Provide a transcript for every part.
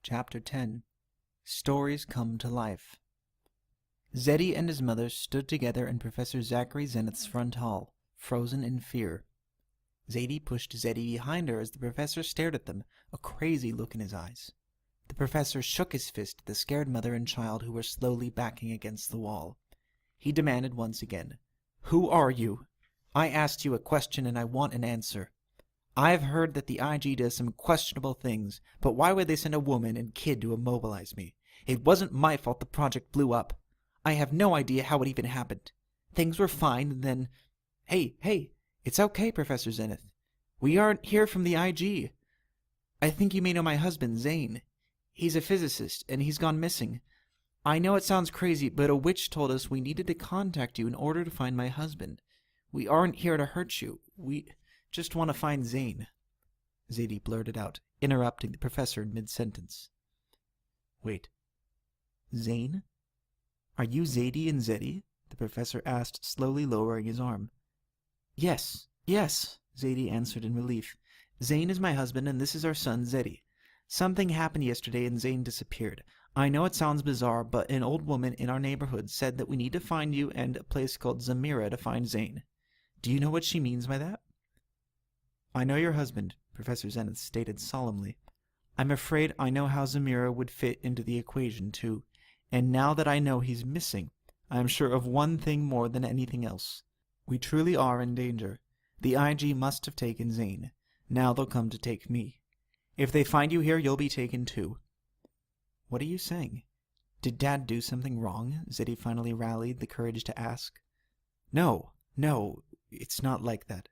Chapter 10 Stories Come to Life. Zeddy and his mother stood together in Professor Zachary Zenith's front hall, frozen in fear. Zadie pushed Zeddy behind her as the professor stared at them, a crazy look in his eyes. The professor shook his fist at the scared mother and child who were slowly backing against the wall. He demanded once again, "Who are you? I asked you a question and I want an answer. I've heard that the IG does some questionable things, but why would they send a woman and kid to immobilize me? It wasn't my fault the project blew up. I have no idea how it even happened. Things were fine, and then... Hey, it's okay, Professor Zenith. We aren't here from the IG. I think you may know my husband, Zane. He's a physicist, and he's gone missing. I know it sounds crazy, but a witch told us we needed to contact you in order to find my husband. We aren't here to hurt you. We just want to find Zane," Zadie blurted out, interrupting the professor in mid-sentence. "Wait. Zane? Are you Zadie and Zeddy?" the professor asked, slowly lowering his arm. Yes, Zadie answered in relief. "Zane is my husband, and this is our son, Zeddy. Something happened yesterday, and Zane disappeared. I know it sounds bizarre, but an old woman in our neighborhood said that we need to find you and a place called Zamira to find Zane. Do you know what she means by that?" "I know your husband," Professor Zenith stated solemnly. "I'm afraid I know how Zamira would fit into the equation, too. And now that I know he's missing, I am sure of one thing more than anything else. We truly are in danger. The IG must have taken Zane. Now they'll come to take me. If they find you here, you'll be taken too." "What are you saying? Did Dad do something wrong?" Zeddy finally rallied the courage to ask. No, it's not like that.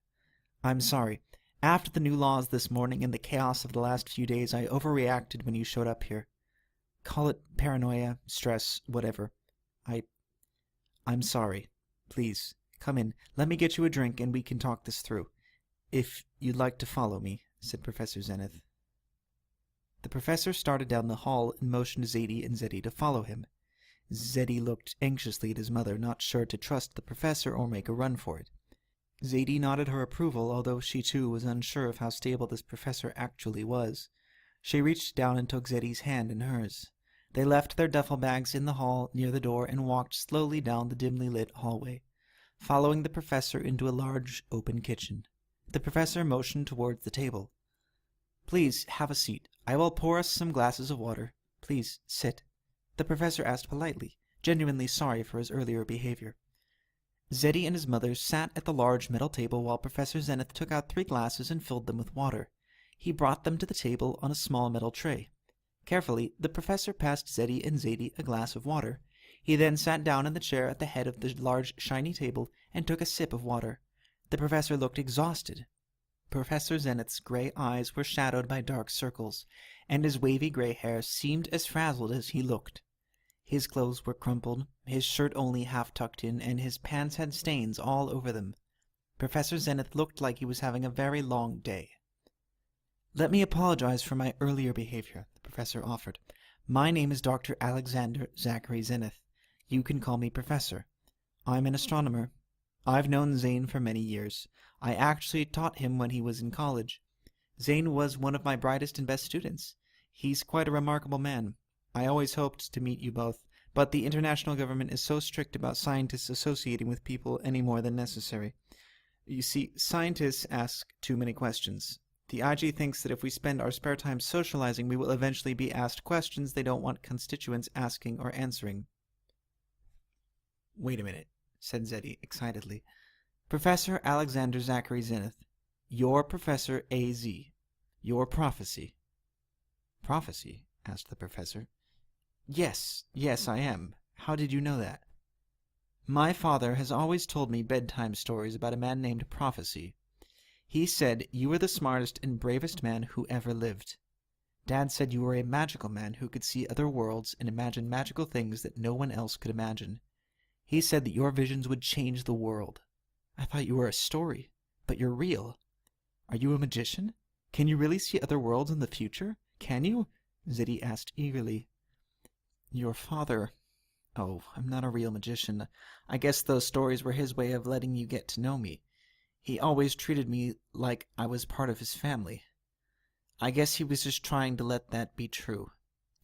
I'm sorry. After the new laws this morning and the chaos of the last few days, I overreacted when you showed up here. Call it paranoia, stress, whatever. I'm sorry. Please, come in. Let me get you a drink and we can talk this through. If you'd like to follow me," said Professor Zenith. The professor started down the hall and motioned Zadie and Zeddy to follow him. Zeddy looked anxiously at his mother, not sure to trust the professor or make a run for it. Zadie nodded her approval, although she too was unsure of how stable this professor actually was. She reached down and took Zeddy's hand in hers. They left their duffel bags in the hall near the door and walked slowly down the dimly lit hallway, following the professor into a large open kitchen. The professor motioned towards the table. "Please, have a seat. I will pour us some glasses of water. Please, sit," the professor asked politely, genuinely sorry for his earlier behavior. Zeddy and his mother sat at the large metal table while Professor Zenith took out 3 glasses and filled them with water. He brought them to the table on a small metal tray. Carefully, the professor passed Zeddy and Zadie a glass of water. He then sat down in the chair at the head of the large, shiny table and took a sip of water. The professor looked exhausted. Professor Zenith's gray eyes were shadowed by dark circles, and his wavy gray hair seemed as frazzled as he looked. His clothes were crumpled, his shirt only half tucked in, and his pants had stains all over them. Professor Zenith looked like he was having a very long day. "Let me apologize for my earlier behavior," the professor offered. "My name is Dr. Alexander Zachary Zenith. You can call me Professor. I'm an astronomer. I've known Zane for many years. I actually taught him when he was in college. Zane was one of my brightest and best students. He's quite a remarkable man. I always hoped to meet you both, but the international government is so strict about scientists associating with people any more than necessary. You see, scientists ask too many questions. The IG thinks that if we spend our spare time socializing, we will eventually be asked questions they don't want constituents asking or answering." "Wait a minute," said Zeddy excitedly. "Professor Alexander Zachary Zenith, you're Professor A.Z. Your prophecy." "Prophecy?" asked the professor. Yes, I am. How did you know that?" "My father has always told me bedtime stories about a man named Prophecy. He said you were the smartest and bravest man who ever lived. Dad said you were a magical man who could see other worlds and imagine magical things that no one else could imagine. He said that your visions would change the world. I thought you were a story, but you're real. Are you a magician? Can you really see other worlds in the future? Can you?" Zeddy asked eagerly. "Your father... Oh, I'm not a real magician. I guess those stories were his way of letting you get to know me. He always treated me like I was part of his family. I guess he was just trying to let that be true.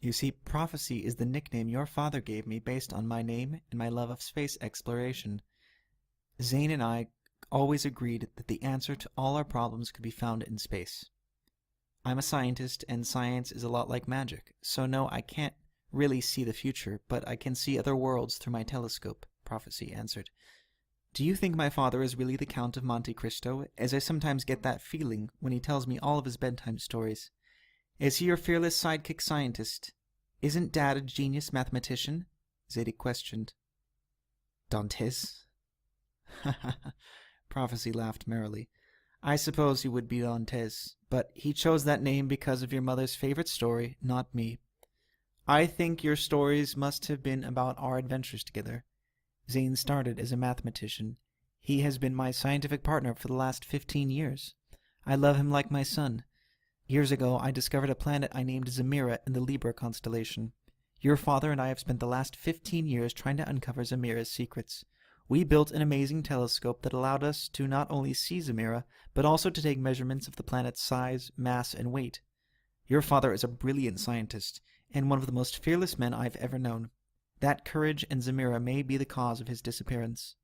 You see, prophecy is the nickname your father gave me based on my name and my love of space exploration. Zane and I always agreed that the answer to all our problems could be found in space. I'm a scientist, and science is a lot like magic, so no, I can't really see the future, but I can see other worlds through my telescope, Prophecy answered. Do you think my father is really the Count of Monte Cristo, as I sometimes get that feeling when he tells me all of his bedtime stories? Is he your fearless sidekick scientist? Isn't Dad a genius mathematician? Zadie questioned. Dantes? Prophecy laughed merrily. I suppose he would be Dantes, but he chose that name because of your mother's favorite story, not me. I think your stories must have been about our adventures together. Zane started as a mathematician. He has been my scientific partner for the last 15 years. I love him like my son. Years ago, I discovered a planet I named Zemira in the Libra constellation. Your father and I have spent the last 15 years trying to uncover Zemira's secrets. We built an amazing telescope that allowed us to not only see Zemira, but also to take measurements of the planet's size, mass, and weight. Your father is a brilliant scientist, and one of the most fearless men I've ever known. That courage and Zemira may be the cause of his disappearance.